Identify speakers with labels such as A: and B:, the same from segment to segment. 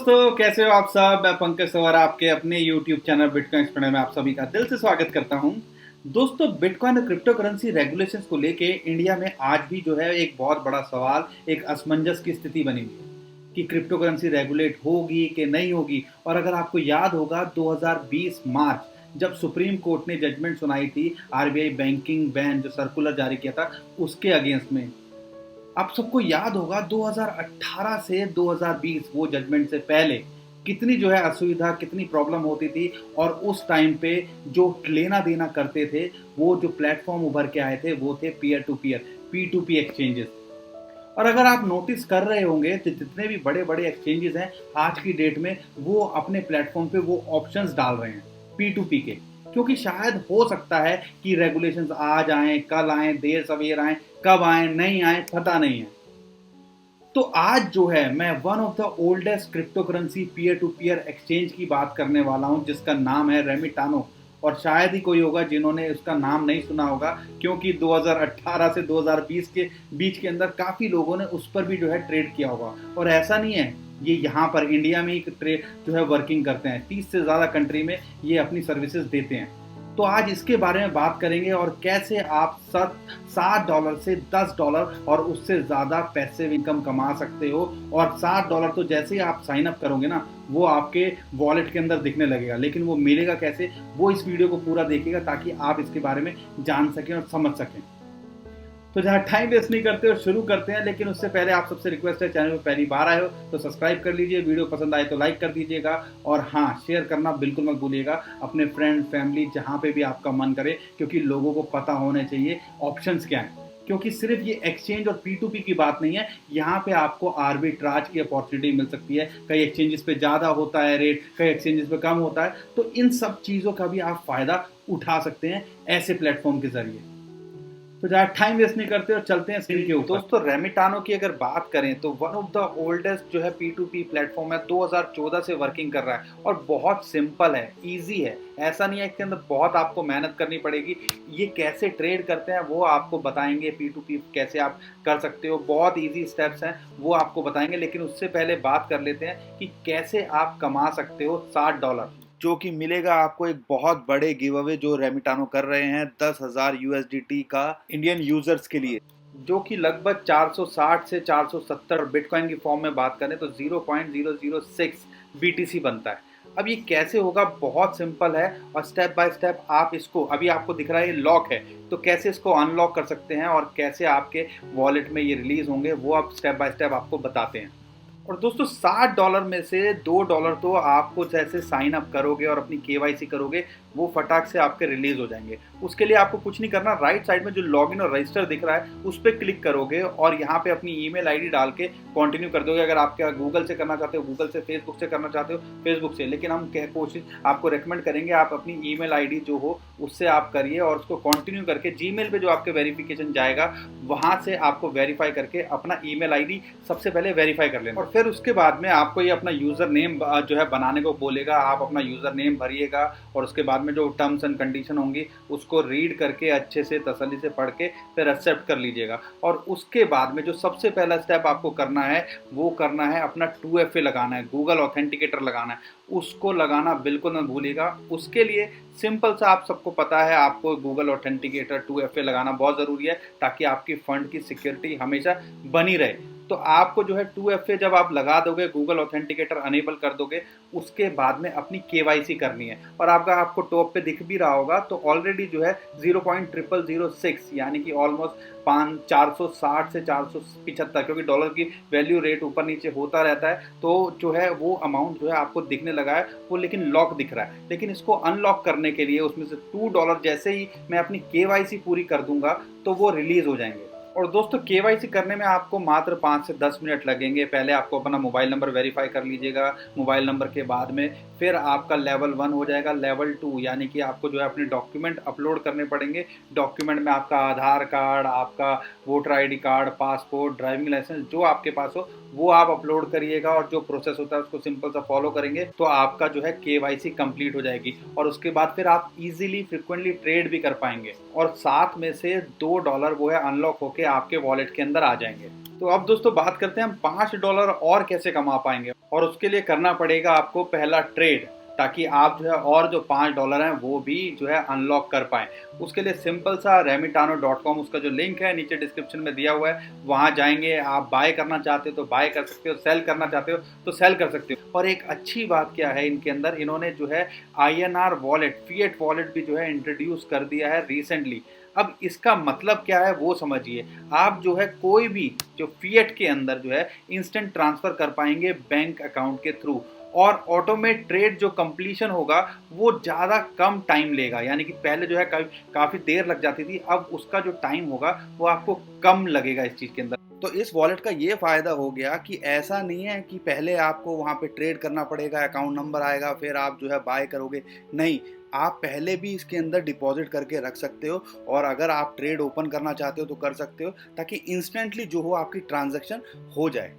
A: दोस्तों, कैसे हो आप सब। मैं पंकज सवार आपके अपने YouTube चैनल बिटकॉइन एक्सप्लेनर में आप सभी का दिल से स्वागत करता हूं। दोस्तों, बिटकॉइन और क्रिप्टो करेंसी रेगुलेशंस को लेके इंडिया में आज भी जो है एक बहुत बड़ा सवाल, एक असमंजस की स्थिति बनी हुई है कि क्रिप्टो करेंसी रेगुलेट होगी कि नहीं होगी। और अगर आपको याद होगा 2020 मार्च जब सुप्रीम कोर्ट ने जजमेंट सुनाई थी आरबीआई बैंकिंग बैन जो सर्कुलर जारी किया था उसके अगेंस्ट में, आप सबको याद होगा 2018 से 2020 वो जजमेंट से पहले कितनी जो है असुविधा, कितनी प्रॉब्लम होती थी। और उस टाइम पे जो लेना देना करते थे, वो जो प्लेटफॉर्म उभर के आए थे वो थे peer to peer, P2P exchanges. और अगर आप नोटिस कर रहे होंगे तो जितने भी बड़े बड़े एक्सचेंजेस हैं आज की डेट में, वो अपने प्लेटफॉर्म पे वो ऑप्शंस डाल रहे हैं P2P के, क्योंकि शायद हो सकता है कि रेगुलेशंस आ जाएं, कल आएं, देर सवेर आएं, कब आएं नहीं आएं पता नहीं है। तो आज जो है मैं one of the oldest cryptocurrency peer to peer exchange की बात करने वाला हूं जिसका नाम है रेमिटानो। और शायद ही कोई होगा जिन्होंने उसका नाम नहीं सुना होगा, क्योंकि 2018 से 2020 के बीच के अंदर काफ़ी लोगों ने उस पर भी जो है ट्रेड किया होगा। और ऐसा नहीं है, ये यहाँ पर इंडिया में ही ट्रेड जो है वर्किंग करते हैं, 30 से ज़्यादा कंट्री में ये अपनी सर्विसेज देते हैं। तो आज इसके बारे में बात करेंगे और कैसे आप $7 से $10 और उससे ज़्यादा पैसे इनकम कमा सकते हो। और $7 तो जैसे ही आप साइन अप करोगे ना, वो आपके वॉलेट के अंदर दिखने लगेगा। लेकिन वो मिलेगा कैसे, वो इस वीडियो को पूरा देखिएगा ताकि आप इसके बारे में जान सकें और समझ सकें। तो जहाँ टाइम वेस्ट नहीं करते और शुरू करते हैं। लेकिन उससे पहले आप सबसे रिक्वेस्ट है, चैनल पर पहली बार आए हो तो सब्सक्राइब कर लीजिए, वीडियो पसंद आए तो लाइक कर दीजिएगा। और हाँ, शेयर करना बिल्कुल मत भूलिएगा अपने फ्रेंड फैमिली जहाँ पे भी आपका मन करे, क्योंकि लोगों को पता होने चाहिए ऑप्शंस क्या हैं। क्योंकि सिर्फ ये एक्सचेंज और P2P की बात नहीं है, यहाँ पे आपको आर्बिट्राज की अपॉर्चुनिटी मिल सकती है। कई एक्सचेंजेस पे ज़्यादा होता है रेट, कई एक्सचेंजेस पे कम होता है। तो इन सब चीज़ों का भी आप फ़ायदा उठा सकते हैं ऐसे प्लेटफॉर्म के जरिए। तो ज़्यादा टाइम वेस्ट नहीं करते और चलते हैं स्क्रीन के ऊपर। दोस्तों, रेमिटानो की अगर बात करें तो वन ऑफ द ओल्डेस्ट जो है P2P प्लेटफॉर्म है, 2014 से वर्किंग कर रहा है और बहुत सिंपल है, इजी है। ऐसा नहीं है, इसके अंदर बहुत आपको मेहनत करनी पड़ेगी। ये कैसे ट्रेड करते हैं वो आपको बताएंगे, P2P कैसे आप कर सकते हो, बहुत ईजी स्टेप्स हैं वो आपको बताएंगे। लेकिन उससे पहले बात कर लेते हैं कि कैसे आप कमा सकते हो $7, जो कि मिलेगा आपको एक बहुत बड़े गिव अवे जो रेमिटानो कर रहे हैं 10,000 USDT का इंडियन यूजर्स के लिए, जो कि लगभग 460 से 470 बिटकॉइन की फॉर्म में बात करें तो 0.006 BTC बनता है। अब ये कैसे होगा, बहुत सिंपल है और स्टेप बाय स्टेप आप इसको, अभी आपको दिख रहा है ये लॉक है, तो कैसे इसको अनलॉक कर सकते हैं और कैसे आपके वॉलेट में ये रिलीज होंगे वो आप स्टेप बाय स्टेप आपको बताते हैं। और दोस्तों, $7 में से $2 तो आपको जैसे साइन अप करोगे और अपनी KYC करोगे, वो फटाक से आपके रिलीज हो जाएंगे। उसके लिए आपको कुछ नहीं करना, राइट साइड में जो लॉगिन और रजिस्टर दिख रहा है उस पर क्लिक करोगे और यहाँ पे अपनी ईमेल आईडी डाल के कंटिन्यू कर दोगे। अगर आप क्या गूगल से करना चाहते हो गूगल से, फेसबुक से करना चाहते हो फेसबुक से, लेकिन हम कोशिश आपको रेकमेंड करेंगे आप अपनी ईमेल आईडी जो हो उससे आप करिए और उसको कंटिन्यू करके जीमेल पे जो आपके वेरिफिकेशन जाएगा वहाँ से आपको वेरीफाई करके अपना ईमेल आईडी सबसे पहले वेरीफाई कर लेना। और फिर उसके बाद में आपको ये अपना यूज़र नेम जो है बनाने को बोलेगा, आप अपना यूज़र नेम भरिएगा और उसके बाद में जो टर्म्स एंड कंडीशन होंगी उसको रीड करके अच्छे से तसल्ली से पढ़ के फिर एक्सेप्ट कर लीजिएगा। और उसके बाद में जो सबसे पहला स्टेप आपको करना है वो करना है अपना 2FA लगाना है, गूगल ऑथेंटिकेटर लगाना है, उसको लगाना बिल्कुल न भूलिएगा। उसके लिए सिंपल सा, आप सबको पता है आपको गूगल ऑथेंटिकेटर 2FA लगाना बहुत ज़रूरी है ताकि आपकी फंड की सिक्योरिटी हमेशा बनी रहे। तो आपको जो है 2FA जब आप लगा दोगे, गूगल ऑथेंटिकेटर अनेबल कर दोगे, उसके बाद में अपनी KYC करनी है। और आपको टॉप पे दिख भी रहा होगा तो ऑलरेडी जो है 0.0006 यानी कि ऑलमोस्ट 460 से 475, क्योंकि डॉलर की वैल्यू रेट ऊपर नीचे होता रहता है, तो जो है वो अमाउंट जो है आपको दिखने लगा है वो, लेकिन लॉक दिख रहा है। लेकिन इसको अनलॉक करने के लिए उसमें से $2 जैसे ही मैं अपनी KYC पूरी कर दूंगा तो वो रिलीज हो जाएंगे। और दोस्तों, KYC करने में आपको मात्र 5 से 10 मिनट लगेंगे। पहले आपको अपना मोबाइल नंबर वेरीफाई कर लीजिएगा, मोबाइल नंबर के बाद में फिर आपका लेवल 1 हो जाएगा। लेवल 2 यानी कि आपको जो है अपने डॉक्यूमेंट अपलोड करने पड़ेंगे। डॉक्यूमेंट में आपका आधार कार्ड, आपका voter ID card, passport, driving licence जो आपके पास हो वो आप अपलोड करिएगा और जो प्रोसेस होता है उसको सिंपल सा फॉलो करेंगे तो आपका जो है KYC कंप्लीट हो जाएगी। और उसके बाद फिर आप इजीली फ्रिक्वेंटली ट्रेड भी कर पाएंगे और साथ में से $2 वो है अनलॉक होके आपके वॉलेट के अंदर आ जाएंगे। तो अब दोस्तों बात करते हैं हम $5 और कैसे कमा पाएंगे। और उसके लिए करना पड़ेगा आपको पहला ट्रेड, ताकि आप जो है और जो $5 हैं वो भी जो है अनलॉक कर पाएँ। उसके लिए सिंपल सा remitano.com उसका जो लिंक है नीचे डिस्क्रिप्शन में दिया हुआ है, वहाँ जाएंगे। आप बाय करना चाहते हो तो बाय कर सकते हो, सेल करना चाहते हो तो सेल कर सकते हो। और एक अच्छी बात क्या है, इनके अंदर इन्होंने जो है INR वॉलेट, फिएट वॉलेट भी जो है इंट्रोड्यूस कर दिया है रिसेंटली। अब इसका मतलब क्या है वो समझिए। आप जो है कोई भी जो फिएट के अंदर जो है इंस्टेंट ट्रांसफ़र कर पाएंगे बैंक अकाउंट के थ्रू, और ऑटोमेट ट्रेड जो कंप्लीशन होगा वो ज़्यादा कम टाइम लेगा। यानी कि पहले जो है काफ़ी देर लग जाती थी, अब उसका जो टाइम होगा वो आपको कम लगेगा इस चीज़ के अंदर। तो इस वॉलेट का ये फ़ायदा हो गया कि ऐसा नहीं है कि पहले आपको वहाँ पे ट्रेड करना पड़ेगा, अकाउंट नंबर आएगा, फिर आप जो है बाय करोगे। नहीं, आप पहले भी इसके अंदर डिपॉजिट करके रख सकते हो, और अगर आप ट्रेड ओपन करना चाहते हो तो कर सकते हो, ताकि इंस्टेंटली जो हो आपकी ट्रांजैक्शन हो जाए।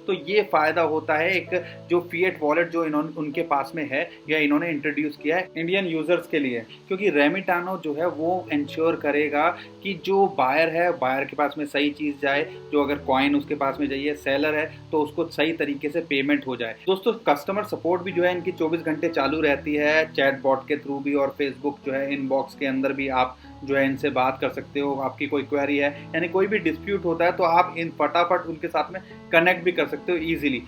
A: तो ये फ़ायदा होता है एक जो फिएट वॉलेट जो इन्होंने उनके पास में है या इन्होंने इंट्रोड्यूस किया है इंडियन यूज़र्स के लिए। क्योंकि रेमिटानो जो है वो इंश्योर करेगा कि जो बायर है, बायर के पास में सही चीज़ जाए, जो अगर कॉइन उसके पास में चाहिए, सेलर है तो उसको सही तरीके से पेमेंट हो जाए। दोस्तों, कस्टमर सपोर्ट भी जो है इनकी 24 घंटे चालू रहती है, चैट बॉट के थ्रू भी, और फेसबुक जो है इनबॉक्स के अंदर भी आप जो है इनसे बात कर सकते हो। आपकी कोई क्वेरी है, यानी कोई भी डिस्प्यूट होता है तो आप इन फटाफट उनके साथ में कनेक्ट भी कर सकते हो ईजिली।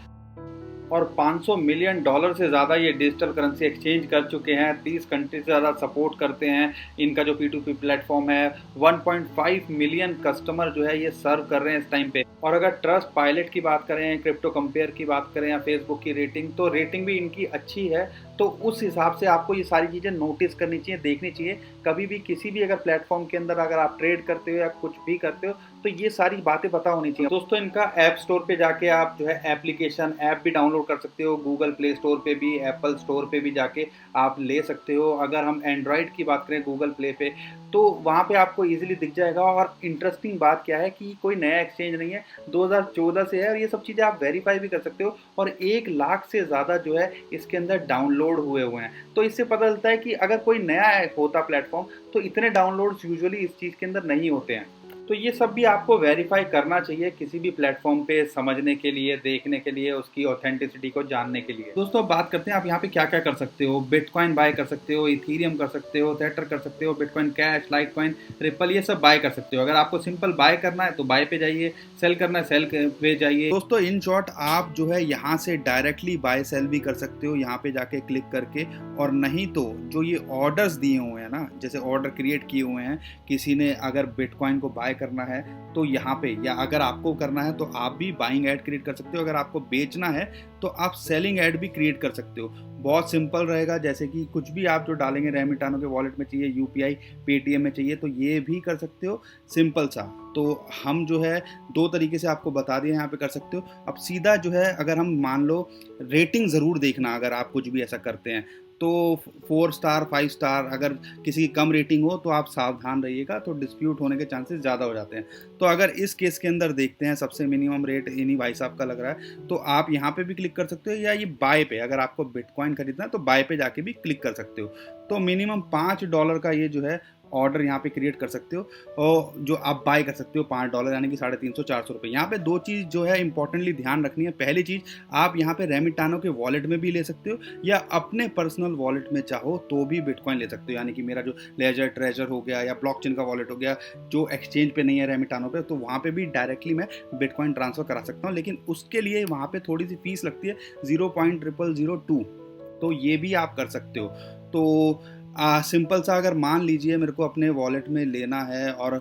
A: और $500 मिलियन से ज़्यादा ये डिजिटल करेंसी एक्सचेंज कर चुके हैं, 30 कंट्री से ज़्यादा सपोर्ट करते हैं। इनका जो P2P प्लेटफॉर्म है, 1.5 मिलियन कस्टमर जो है ये सर्व कर रहे हैं इस टाइम पे। और अगर ट्रस्ट पायलट की बात करें, क्रिप्टो कंपेयर की बात करें, या फेसबुक की रेटिंग, तो रेटिंग भी इनकी अच्छी है। तो उस हिसाब से आपको ये सारी चीज़ें नोटिस करनी चाहिए, देखनी चाहिए। कभी भी किसी भी अगर प्लेटफॉर्म के अंदर अगर आप ट्रेड करते हो या कुछ भी करते हो तो ये सारी बातें पता होनी चाहिए। दोस्तों, इनका ऐप स्टोर पे जाके आप जो है एप्लीकेशन ऐप भी डाउनलोड कर सकते हो, गूगल प्ले स्टोर पे भी, एप्पल स्टोर पे भी जाके आप ले सकते हो। अगर हम एंड्रॉयड की बात करें गूगल प्ले पे, तो वहाँ पे आपको ईजिली दिख जाएगा। और इंटरेस्टिंग बात क्या है कि कोई नया एक्सचेंज नहीं है, 2014 से है, और ये सब चीज़ें आप वेरीफाई भी कर सकते हो। और 1 लाख से ज़्यादा जो है इसके अंदर डाउनलोड हुए हैं। तो इससे पता चलता है कि अगर कोई नया होता प्लेटफॉर्म तो इतने डाउनलोड्स यूजुअली इस चीज़ के अंदर नहीं होते हैं। तो ये सब भी आपको वेरीफाई करना चाहिए किसी भी प्लेटफॉर्म पे समझने के लिए, देखने के लिए, उसकी ऑथेंटिसिटी को जानने के लिए। दोस्तों, अब बात करते हैं आप यहाँ पे क्या क्या कर सकते हो। बिटकॉइन बाय कर सकते हो, इथीरियम कर सकते हो, थेटर कर सकते हो, बिटकॉइन कैश, लाइटकॉइन, रिपल, ये सब बाय कर सकते हो। अगर आपको सिंपल बाय करना है तो बाय पे जाइए, सेल करना है सेल पे जाइए। दोस्तों, इन शॉर्ट आप जो है यहाँ से डायरेक्टली बाय सेल भी कर सकते हो यहाँ पे जाके क्लिक करके। और नहीं तो जो ये ऑर्डर्स दिए हुए हैं ना, जैसे ऑर्डर क्रिएट किए हुए हैं, किसी ने अगर बिटकॉइन को बाय करना है तो यहाँ पे, या अगर आपको करना है तो आप भी बाइंग ऐड क्रिएट कर सकते हो। अगर आपको बेचना है तो आप सेलिंग ऐड भी क्रिएट कर सकते हो। बहुत सिंपल रहेगा, जैसे कि कुछ भी आप जो डालेंगे रेमिटानो के वॉलेट में चाहिए, यूपीआई पेटीएम में चाहिए, तो ये भी कर सकते हो सिंपल सा। तो हम जो है 2 तरीके से आपको बता दिए यहाँ पे कर सकते हो। अब सीधा जो है, अगर हम मान लो, रेटिंग ज़रूर देखना अगर आप कुछ भी ऐसा करते हैं तो 4 स्टार 5 स्टार, अगर किसी की कम रेटिंग हो तो आप सावधान रहिएगा, तो डिस्प्यूट होने के चांसेस ज़्यादा हो जाते हैं। तो अगर इस केस के अंदर देखते हैं, सबसे मिनिमम रेट इन्हीं भाई साहब का लग रहा है, तो आप यहाँ पे भी क्लिक कर सकते हो, या ये बाय पे, अगर आपको बिटकॉइन खरीदना है तो बाय पे जाके भी क्लिक कर सकते हो। तो मिनिमम $5 का ये जो है ऑर्डर यहाँ पे क्रिएट कर सकते हो, और जो आप बाय कर सकते हो $5, यानी कि 350-400 रुपये। यहाँ पे 2 चीज़ जो है इंपॉर्टेंटली ध्यान रखनी है। पहली चीज़, आप यहाँ पे रेमिटानो के वॉलेट में भी ले सकते हो, या अपने पर्सनल वॉलेट में चाहो तो भी बिटकॉइन ले सकते हो। यानी कि मेरा जो लेजर ट्रेजर हो गया या ब्लॉकचेन का वॉलेट हो गया, जो एक्सचेंज पे नहीं है रेमिटानो पे, तो वहाँ पे भी डायरेक्टली मैं बिटकॉइन ट्रांसफ़र करा सकता हूँ। लेकिन उसके लिए वहाँ पे थोड़ी सी फीस लगती है, 0.0002, तो ये भी आप कर सकते हो। तो सिंपल सा, अगर मान लीजिए मेरे को अपने वॉलेट में लेना है, और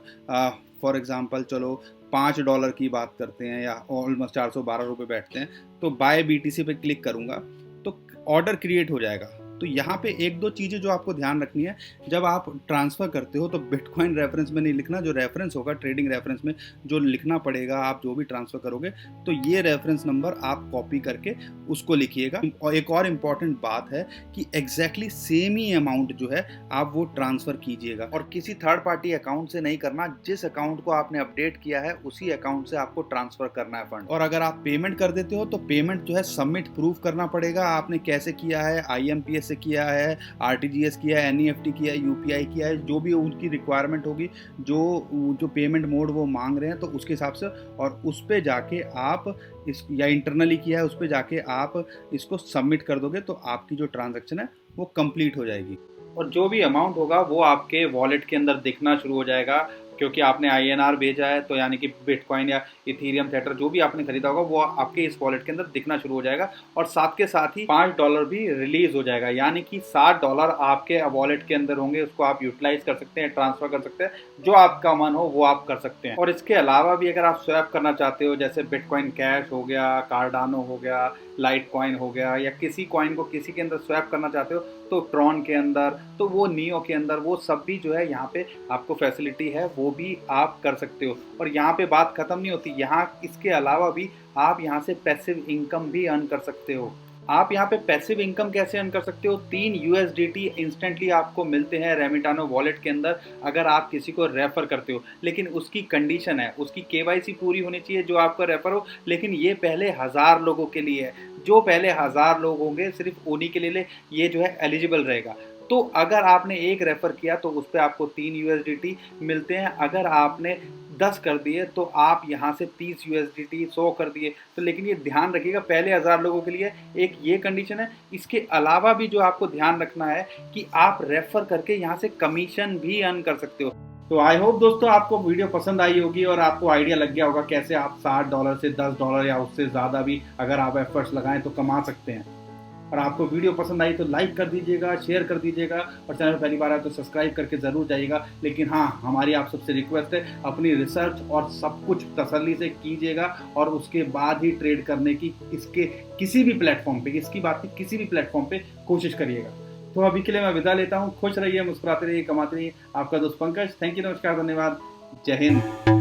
A: फॉर एग्जांपल चलो $5 की बात करते हैं, या ऑलमोस्ट 412 रुपये बैठते हैं, तो बाय BTC पे क्लिक करूँगा तो ऑर्डर क्रिएट हो जाएगा। तो यहाँ पे 1-2 चीज़ें जो आपको ध्यान रखनी है, जब आप ट्रांसफ़र करते हो तो बिटकॉइन रेफरेंस में नहीं लिखना। जो रेफरेंस होगा ट्रेडिंग रेफरेंस में जो लिखना पड़ेगा, आप जो भी ट्रांसफ़र करोगे, तो ये रेफरेंस नंबर आप कॉपी करके उसको लिखिएगा। और एक और इम्पॉर्टेंट बात है कि एग्जैक्टली सेम ही अमाउंट जो है आप वो ट्रांसफ़र कीजिएगा, और किसी थर्ड पार्टी अकाउंट से नहीं करना। जिस अकाउंट को आपने अपडेट किया है उसी अकाउंट से आपको ट्रांसफ़र करना है फंड। और अगर आप पेमेंट कर देते हो तो पेमेंट जो है सबमिट प्रूफ करना पड़ेगा, आपने कैसे किया है, IMPS से किया है, आरटीजीएस किया है, एनईएफटी किया है, यूपीआई किया है, जो भी उनकी रिक्वायरमेंट होगी, जो पेमेंट मोड वो मांग रहे हैं तो उसके हिसाब से, और उस पर जाके आप इस या इंटरनली किया है उस पर जाके आप इसको सबमिट कर दोगे तो आपकी जो ट्रांजैक्शन है वो कंप्लीट हो जाएगी। और जो भी अमाउंट होगा वो आपके वॉलेट के अंदर दिखना शुरू हो जाएगा, क्योंकि आपने INR भेजा है, तो यानी कि बिटकॉइन या इथीरियम थेटर जो भी आपने खरीदा होगा वो आपके इस वॉलेट के अंदर दिखना शुरू हो जाएगा। और साथ के साथ ही $5 भी रिलीज हो जाएगा, यानी कि $60 आपके वॉलेट के अंदर होंगे, उसको आप यूटिलाइज कर सकते हैं, ट्रांसफर कर सकते हैं, जो आपका मन हो वो आप कर सकते हैं। और इसके अलावा भी अगर आप स्वैप करना चाहते हो, जैसे बिटकॉइन कैश हो गया, कार्डानो हो गया, लाइट कॉइन हो गया, या किसी कॉइन को किसी के अंदर स्वैप करना चाहते हो तो ट्रॉन के अंदर, तो वो नियो के अंदर, वो सब भी जो है यहाँ पे आपको फैसिलिटी है, वो भी आप कर सकते हो। और यहाँ पे बात खत्म नहीं होती, यहाँ इसके अलावा भी आप यहाँ से पैसिव इनकम भी अर्न कर सकते हो। आप यहाँ पे पैसिव इनकम कैसे अर्न कर सकते हो? 3 USDT इंस्टेंटली आपको मिलते हैं रेमिटानो वॉलेट के अंदर अगर आप किसी को रेफर करते हो, लेकिन उसकी कंडीशन है, उसकी KYC पूरी होनी चाहिए जो आपका रेफर हो, लेकिन ये पहले 1000 लोगों के लिए है। जो पहले 1000 लोग होंगे सिर्फ उन्हीं के लिए ये जो है एलिजिबल रहेगा। तो अगर आपने एक रेफर किया तो उस पर आपको 3 USDT मिलते हैं, अगर आपने 10 कर दिए तो आप यहाँ से 30 USDT, 100 कर दिए तो, लेकिन ये ध्यान रखिएगा पहले 1000 लोगों के लिए एक ये कंडीशन है। इसके अलावा भी जो आपको ध्यान रखना है कि आप रेफर करके यहाँ से कमीशन भी अर्न कर सकते हो। तो आई होप दोस्तों आपको वीडियो पसंद आई होगी और आपको आइडिया लग गया होगा कैसे आप $60 से $10 या उससे ज़्यादा भी अगर आप एफर्ट्स लगाएं तो कमा सकते हैं। और आपको वीडियो पसंद आई तो लाइक कर दीजिएगा, शेयर कर दीजिएगा, और चैनल पहली बार आए तो सब्सक्राइब करके ज़रूर जाइएगा। लेकिन हाँ, हमारी आप सबसे रिक्वेस्ट है, अपनी रिसर्च और सब कुछ तसल्ली से कीजिएगा और उसके बाद ही ट्रेड करने की इसके किसी भी प्लेटफॉर्म पे, इसकी बात नहीं, किसी भी प्लेटफॉर्म पे कोशिश करिएगा। तो अभी के लिए मैं विदा लेता हूँ। खुश रहिए, मुस्कुराते रहिए, कमाते रहिए। आपका दोस्त पंकज। थैंक यू, नमस्कार, धन्यवाद, जय हिंद।